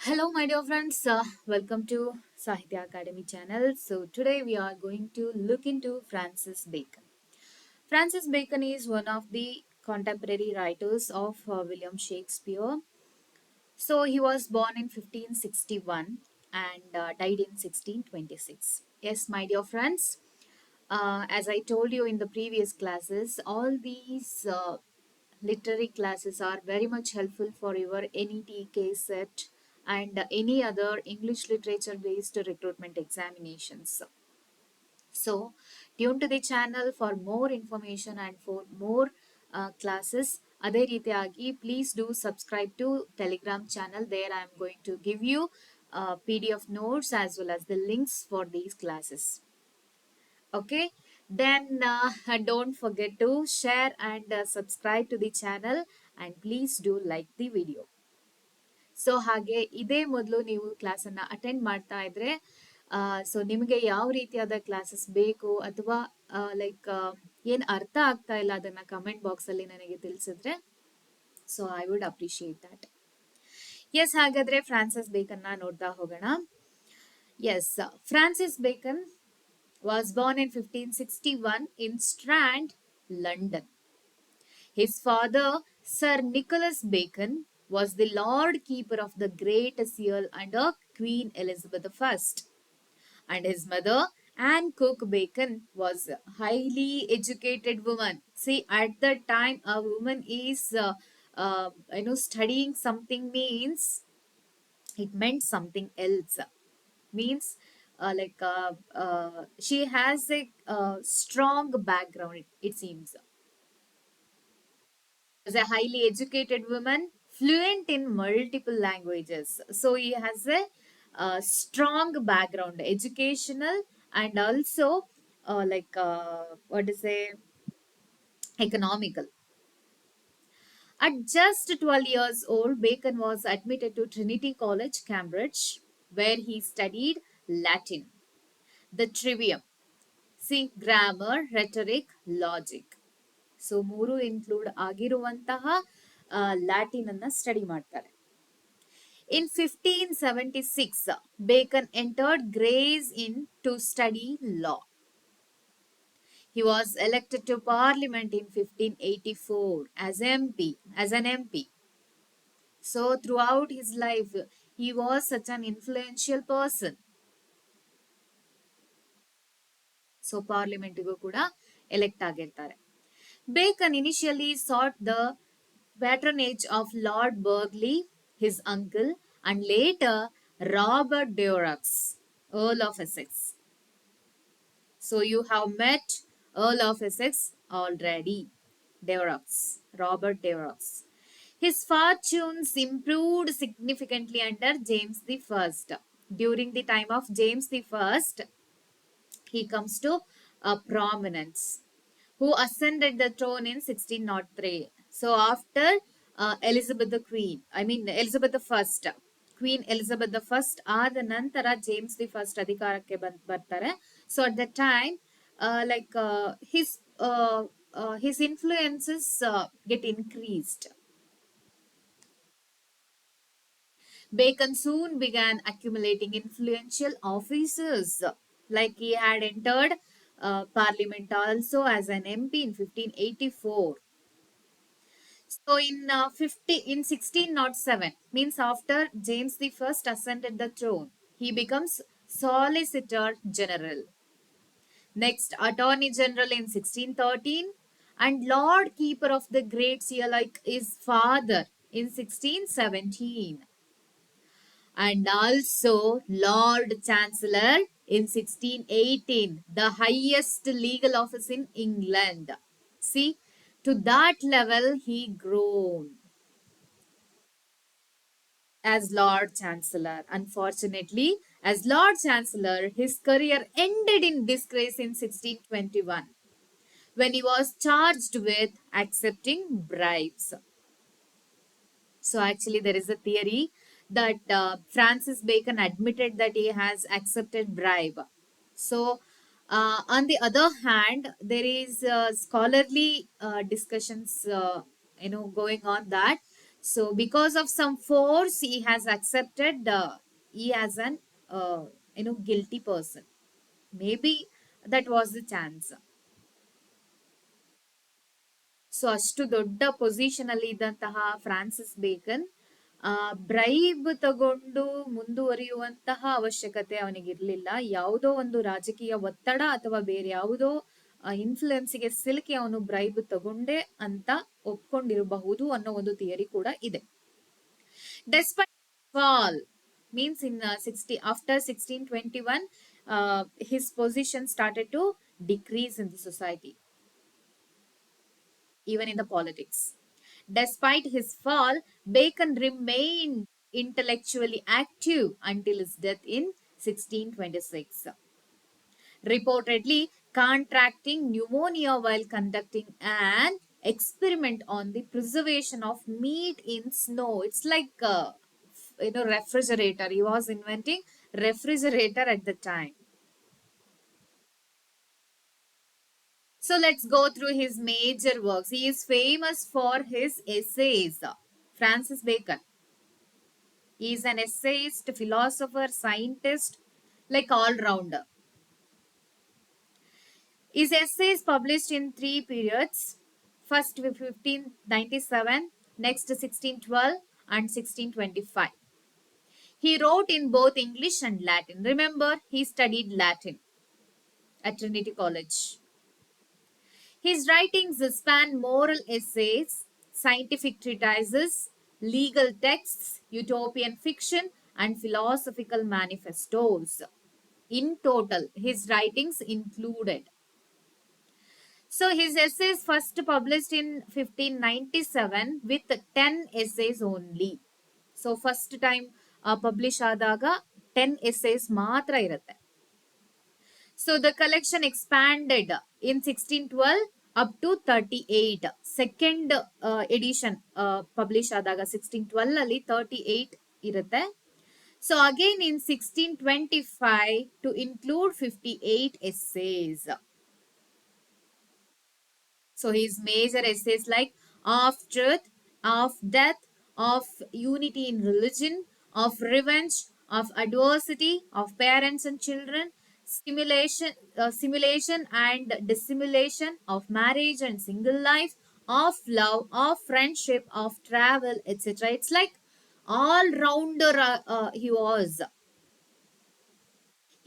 Hello, my dear friends. Welcome to Sahitya Academy channel. So today we are going to look into Francis Bacon. Francis Bacon is one of the contemporary writers of William Shakespeare. So he was born in 1561 and died in 1626. Yes, my dear friends. As I told you in the previous classes, all these literary classes are very much helpful for your NET, set and any other English literature based recruitment examinations. So, tune to the channel for more information and for more classes. ಅದೇ ರೀತಿಯಾಗಿ please do subscribe to Telegram channel. There I am going to give you PDF notes as well as the links for these classes. Okay, then don't forget to share and subscribe to the channel and please do like the video. So ಹಾಗೆ ಇದೇ ಮೊದಲು ನೀವು ಕ್ಲಾಸನ್ನು attend ಮಾಡ್ತಾ ಇದ್ರೆ so ನಿಮಗೆ ಯಾವ ರೀತಿಯಾದ classes ಬೇಕು ಅಥವಾ ಲೈಕ್ ಏನು ಅರ್ಥ ಆಗ್ತಾ ಇಲ್ಲ ಅದನ್ನ ಕಮೆಂಟ್ ಬಾಕ್ಸಲ್ಲಿ ನನಗೆ ತಿಳಿಸಿದ್ರೆ so I would appreciate that. Yes, ಹಾಗಾದ್ರೆ ಫ್ರಾನ್ಸಿಸ್ ಬೇಕನ್ನ ನೋಡ್ತಾ ಹೋಗೋಣ. Yes, Francis Bacon was born in 1561 in Strand, London. His father, Sir Nicholas Bacon, was the Lord Keeper of the Great Seal under Queen Elizabeth I. And his mother, Anne Cook Bacon, was a highly educated woman. See, at that time, a woman is, studying something means it meant something else. Means she has a strong background, it seems. As a highly educated woman, fluent in multiple languages, so he has a strong background, educational and also what to say, economical. At just 12 years old, Bacon was admitted to Trinity College, Cambridge, where he studied Latin, the trivium. See, grammar, rhetoric, logic. So ಮೂರು include ಆಗಿರುವಂತಹ Latin ಅನ್ನ study ಮಾಡ್ತಾರೆ. In 1576 Bacon entered Gray's Inn to study law. He was elected to parliament in 1584 as an MP. So throughout his life, he was such an influential person. So ಪಾರ್ಲಿಮೆಂಟ್ಗೂ ಕೂಡ elect ಆಗಿರ್ತಾರೆ. Bacon initially sought the patronage of Lord Burghley, his uncle, and later Robert Devereux, Earl of Essex. So you have met Earl of Essex already. Devereux, Robert Devereux. His fortunes improved significantly under James I. During the time of James I, he comes to prominence, who ascended the throne in 1603. So after Elizabeth the Queen, Elizabeth I, Queen Elizabeth I ಆದ ನಂತರ James the first ಅಧಿಕಾರಕ್ಕೆ ಬರ್ತಾರೆ. So at the time his influences get increased. Bacon soon began accumulating influential officers, like he had entered parliament also as an MP in 1584. So in 1607, means after James I ascended the throne, he becomes Solicitor General. Next, Attorney General in 1613, and Lord Keeper of the Great Seal like his father in 1617. And also Lord Chancellor in 1618, the highest legal office in England. See, to that level he grown as Lord Chancellor. Unfortunately, as Lord Chancellor, his career ended in disgrace in 1621 when he was charged with accepting bribes. So actually, there is a theory that Francis Bacon admitted that he has accepted bribe. So, on the other hand, there is scholarly discussions, going on that. So because of some force, he has accepted he as an guilty person. Maybe that was the chance. So ಅಷ್ಟು ದೊಡ್ಡ position ಅಲ್ಲಿ ಇದ್ದಂತಹ Francis ಬೇಕನ್ bribe ತಗೊಂಡು ಮುಂದುವರಿಯುವಂತಹ ಅವಶ್ಯಕತೆ ಅವನಿಗಿರ್ಲಿಲ್ಲ. ಯಾವುದೋ ಒಂದು ರಾಜಕೀಯ ಒತ್ತಡ ಅಥವಾ ಬೇರೆ ಯಾವುದೋ ಇನ್ಫ್ಲುಯೆನ್ಸ್ಗೆ ಸಿಲುಕಿ ಅವನು ಬ್ರೈಬ್ ತಗೊಂಡೆ ಅಂತ ಒಪ್ಕೊಂಡಿರಬಹುದು ಅನ್ನೋ ಒಂದು ಥಿಯರಿ ಕೂಡ ಇದೆ. Despite fall means in 60 after 1621 his position started to decrease in the society, even in the politics. Despite his fall, Bacon remained intellectually active until his death in 1626, reportedly contracting pneumonia while conducting an experiment on the preservation of meat in snow. It's like refrigerator. He was inventing refrigerator at the time. So let's go through his major works. He is famous for his essays. Francis Bacon. He is an essayist, philosopher, scientist, like all rounder. His essays published in three periods. First 1597, next 1612 and 1625. He wrote in both English and Latin. Remember, he studied Latin at Trinity College. His writings span moral essays, scientific treatises, legal texts, utopian fiction, and philosophical manifestos. In total, his writings included. So, his essays first published in 1597 with 10 essays only. So, first time publish ಆದಾಗ 10 essays ಮಾತ್ರ ಇರುತ್ತೆ. So the collection expanded in 1612 up to 38. Second edition publish ಆದಾಗ 1612 ಅಲ್ಲಿ 38 ಇರುತ್ತೆ. So again in 1625 to include 58 essays. So his major essays like of truth, of death, of unity in religion, of revenge, of adversity, of parents and children, simulation and dissimulation, of marriage and single life, of love, of friendship, of travel, etc. It's like all rounder he was.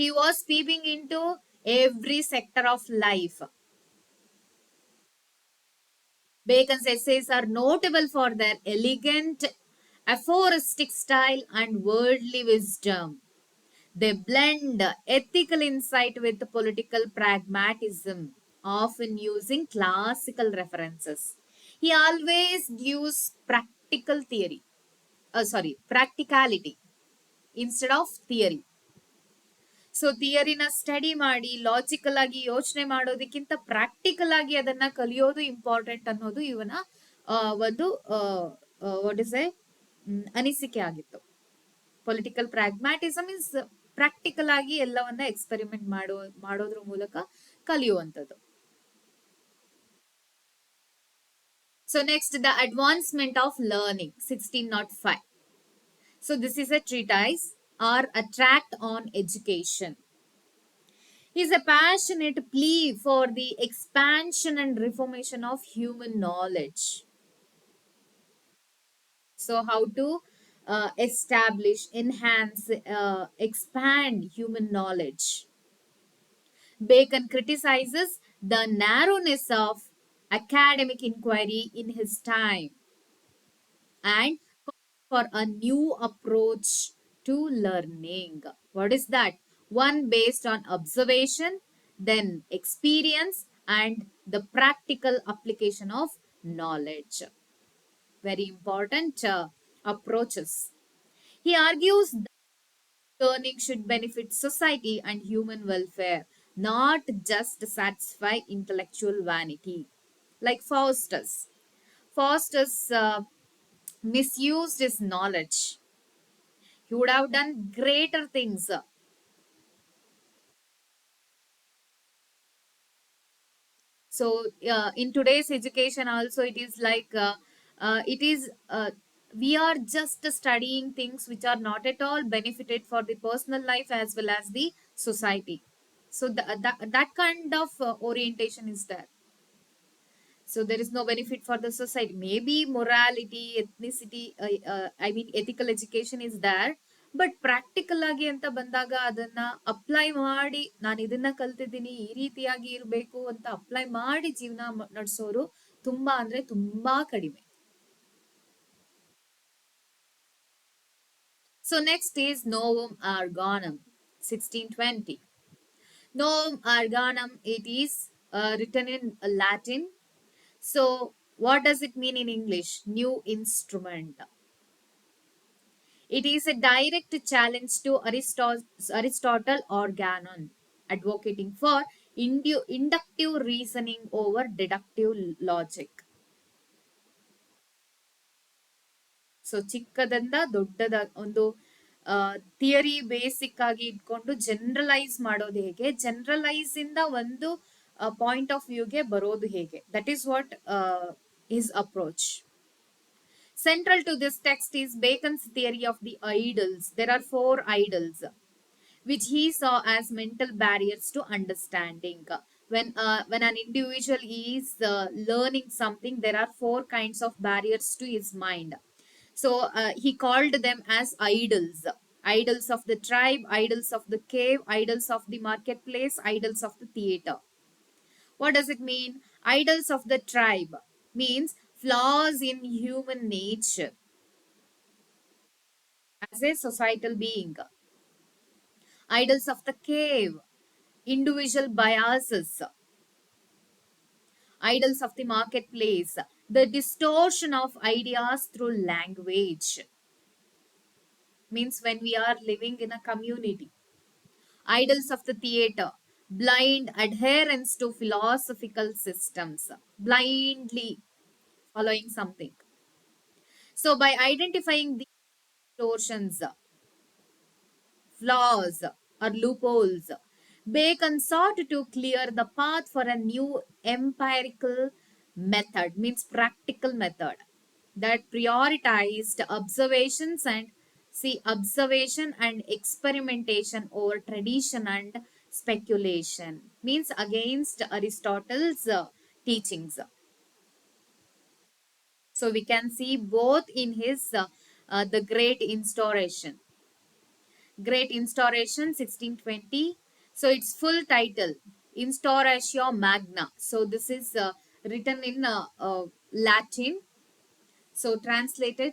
He was peeping into every sector of life. Bacon's essays are notable for their elegant, aphoristic style and worldly wisdom. They blend ethical insight with political pragmatism, often using classical references. He always gives practicality instead of theory. So ಥಿಯರಿನ study ಮಾಡಿ logical ಆಗಿ ಯೋಚನೆ ಮಾಡೋದಕ್ಕಿಂತ practical ಆಗಿ ಅದನ್ನ ಕಲಿಯೋದು important ಅನ್ನೋದು ಇವನ ಒಂದು ವಾಟ್ ಇಸ್ ಎ ಅನಿಸಿಕೆ ಆಗಿತ್ತು. ಪೊಲಿಟಿಕಲ್ ಪ್ರಾಗ್ಮ್ಯಾಟಿಸಮ್ ಇಸ್ ಪ್ರಾಕ್ಟಿಕಲ್ ಆಗಿ ಎಲ್ಲವನ್ನ ಎಕ್ಸ್ಪೆರಿಮೆಂಟ್ ಮಾಡೋದ್ರ ಮೂಲಕ ಕಲಿಯುವಂಥದ್ದು. So next the advancement of learning 1605. So this is a treatise or a tract on education. Is a passionate plea for the expansion and reformation of human knowledge. So, how to establish, enhance, expand human knowledge. Bacon criticizes the narrowness of academic inquiry in his time and for a new approach to learning. What is that? One based on observation, then experience, and the practical application of knowledge. Very important approaches. He argues that learning should benefit society and human welfare, not just satisfy intellectual vanity. Like Faustus. Faustus misused his knowledge. He would have done greater things. So in today's education also it is like it is we are just studying things which are not at all benefited for the personal life as well as the society. So that kind of orientation is there. So there is no benefit for the society. Maybe morality, ethnicity, I mean ethical education is there, but practical ಆಗಿ ಅಂತ ಬಂದಾಗ ಅದನ್ನ apply ಮಾಡಿ ನಾನು ಇದನ್ನ ಕಲ್ತಿದ್ದೀನಿ ಈ ರೀತಿಯಾಗಿ ಇರಬೇಕು ಅಂತ ಅಪ್ಲೈ ಮಾಡಿ ಜೀವನ ನಡೆಸೋರು ತುಂಬಾ ಅಂದ್ರೆ ತುಂಬಾ ಕಡಿಮೆ. So next is Novum Organum, 1620. Novum Organum, it is written in Latin. So what does it mean in English? New instrument. It is a direct challenge to Aristotle Organon, advocating for inductive reasoning over deductive logic. So ಚಿಕ್ಕದಿಂದ ದೊಡ್ಡದ ಒಂದು theory basic ಆಗಿ ಇಟ್ಕೊಂಡು generalise ಮಾಡೋದು ಹೇಗೆ, generalise ಇಂದ ಒಂದು point of ವ್ಯೂಗೆ ಬರೋದು ಹೇಗೆ, that is what his approach. Central to this text is Bacon's theory of the idols. There are four idols which he saw as mental barriers to understanding. When an individual is learning something, there are four kinds of barriers to his mind. So he called them as idols. Idols of the tribe, idols of the cave, idols of the marketplace, idols of the theater. What does it mean? Idols of the tribe means flaws in human nature as a societal being. Idols of the cave, individual biases. Idols of the marketplace, the distortion of ideas through language. Means when we are living in a community. Idols of the theater, blind adherence to philosophical systems, blindly following something. So by identifying these distortions, flaws, or loopholes, Bacon sought to clear the path for a new empirical method, means practical method, that prioritized observation and experimentation over tradition and speculation, means against Aristotle's teachings. So we can see both in his the Great Instauration 1620. So its full title, Instauratio Magna. So this is written in Latin. So translated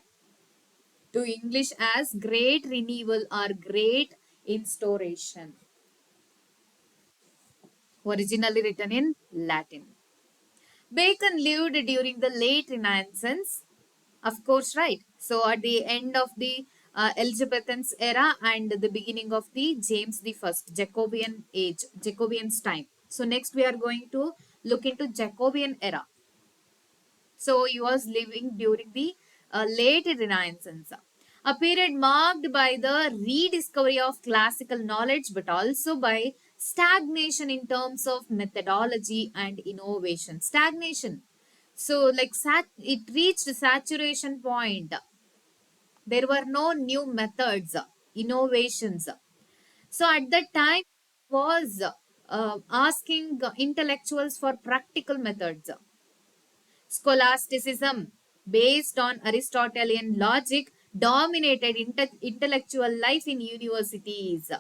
to English as Great Renewal or Great Instauration. Originally written in Latin. Bacon lived during the late Renaissance, of course, right? So at the end of the Elizabethan's era and the beginning of the James the First Jacobean age, Jacobean's time. So next we are going to look into Jacobean era. So he was living during the late Renaissance, a period marked by the rediscovery of classical knowledge, but also by stagnation in terms of methodology and innovation. Stagnation. So like it reached saturation point. There were no new methods, innovations. So at that time was asking intellectuals for practical methods. Scholasticism, based on Aristotelian logic, dominated intellectual life in universities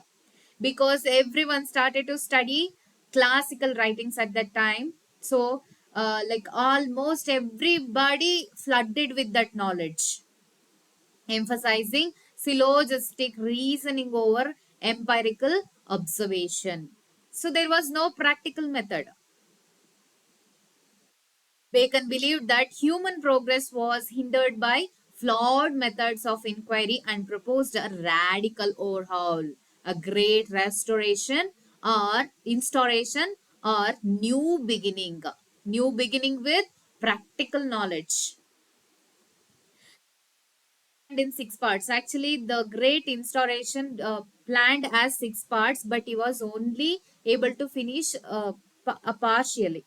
because everyone started to study classical writings at that time. So, like almost everybody flooded with that knowledge, emphasizing syllogistic reasoning over empirical observation. So, there was no practical method. Bacon believed that human progress was hindered by flawed methods of inquiry and proposed a radical overhaul, a great restoration or instauration or new beginning. New beginning with practical knowledge. And in six parts. Actually, the great instauration planned as six parts, but he was only able to finish partially,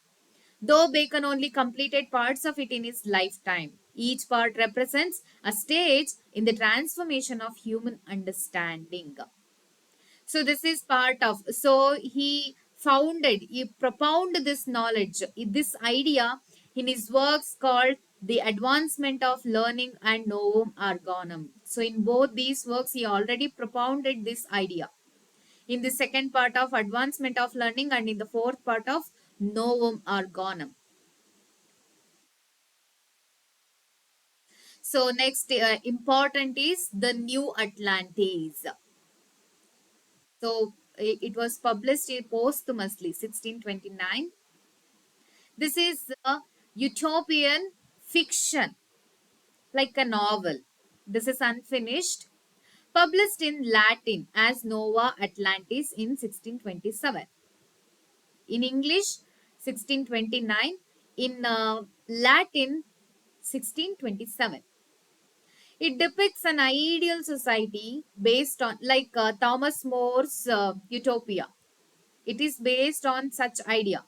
though Bacon only completed parts of it in his lifetime. Each part represents a stage in the transformation of human understanding. So this is part of, so he propounded this knowledge, this idea in his works called The Advancement of Learning and Novum Organum. So in both these works, he already propounded this idea. In the second part of Advancement of Learning and in the fourth part of Novum Organum. So next important is the New Atlantis. So it was published posthumously 1629. This is a utopian fiction, like a novel. This is unfinished, published in Latin as Nova Atlantis in 1627. In English, 1629. In Latin, 1627. It depicts an ideal society based on, like Thomas More's Utopia. It is based on such idea.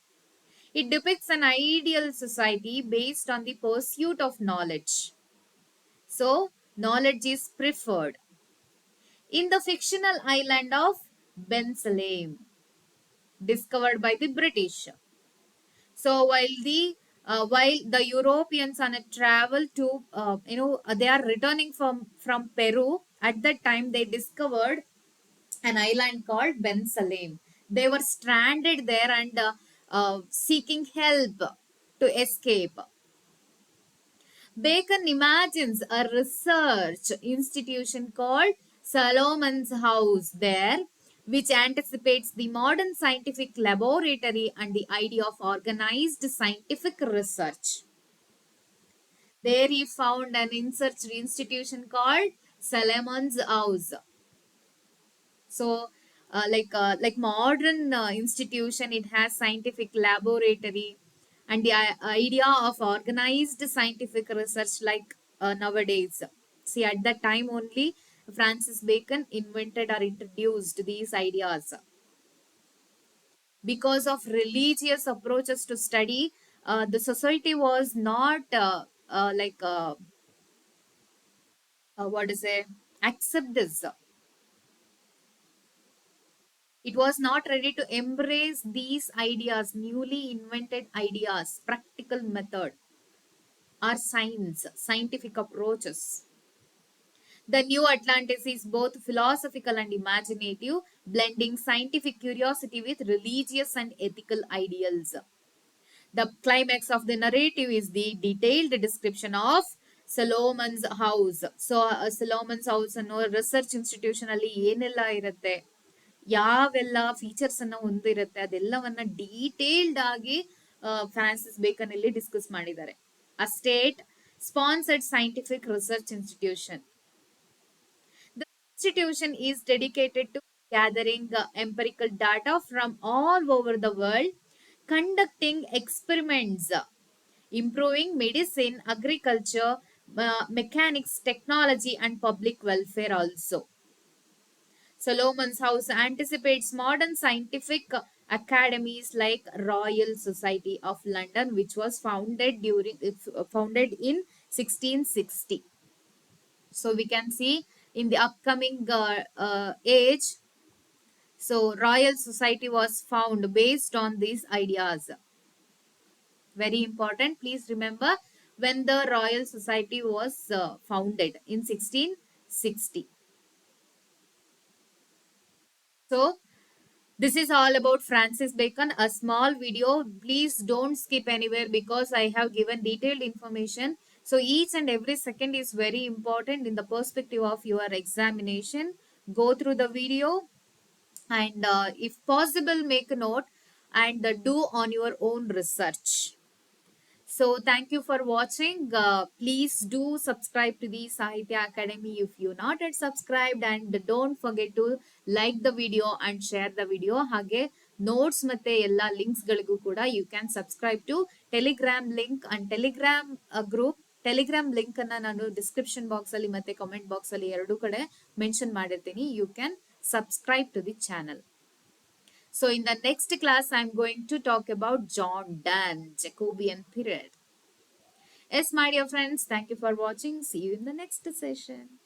It depicts an ideal society based on the pursuit of knowledge. So, knowledge is preferred. In the fictional island of Ben Salem, discovered by the British. So, while the Europeans on a travel to, they are returning from Peru. At that time, they discovered an island called Ben Salem. They were stranded there and seeking help to escape. Bacon imagines a research institution called Solomon's House there, which anticipates the modern scientific laboratory and the idea of organized scientific research. There he found an research institution called Solomon's House. So, like modern institution, it has scientific laboratory and the idea of organized scientific research like nowadays. See, at that time only, Francis Bacon invented or introduced these ideas. Because of religious approaches to study, the society was not what is it? Accept this. It was not ready to embrace these ideas, newly invented ideas, practical method, or science, scientific approaches. The new Atlantis is both philosophical and imaginative, blending scientific curiosity with religious and ethical ideals. The climax of the narrative is the detailed description of Solomon's house. So, Solomon's house ಅನ್ನೋ research institution ಅಲ್ಲಿ ಏನೆಲ್ಲ ಇರುತ್ತೆ, ಯಾವೆಲ್ಲ features ಅನ್ನ ಹೊಂದಿರುತ್ತೆ, ಅದೆಲ್ಲವನ್ನ detailed ಆಗಿ Francis ಬೇಕನ್ ಇಲ್ಲಿ discuss ಮಾಡಿದ್ದಾರೆ. A state sponsored scientific research institution. The institution is dedicated to gathering empirical data from all over the world, conducting experiments, improving medicine, agriculture, mechanics, technology, and public welfare also. Solomon's House anticipates modern scientific academies like Royal Society of London, which was founded in 1660. So we can see in the upcoming age, so Royal Society was found based on these ideas. Very important. Please remember when the Royal Society was founded in 1660. So this is all about Francis Bacon, a small video. Please don't skip anywhere because I have given detailed information. So each and every second is very important in the perspective of your examination. Go through the video and if possible make a note and do on your own research. So thank you for watching. Please do subscribe to the Sahitya Academy if you not yet subscribed, and don't forget to like the video and share the video. ಹಾಗೆ notes ಮತ್ತೆ ಎಲ್ಲ links ಗಳಿಗೂ ಕೂಡ you can subscribe to Telegram link and Telegram group. Telegram link ಅನ್ನ ನಾನು description box ಅಲ್ಲಿ ಮತ್ತೆ comment box ಅಲ್ಲಿ ಎರಡು ಕಡೆ mention ಮಾಡಿರ್ತೀನಿ. You can subscribe to the channel. So in the next class, I'm going to talk about John Donne, Jacobean period. Yes, my dear friends, thank you for watching. See you in the next session.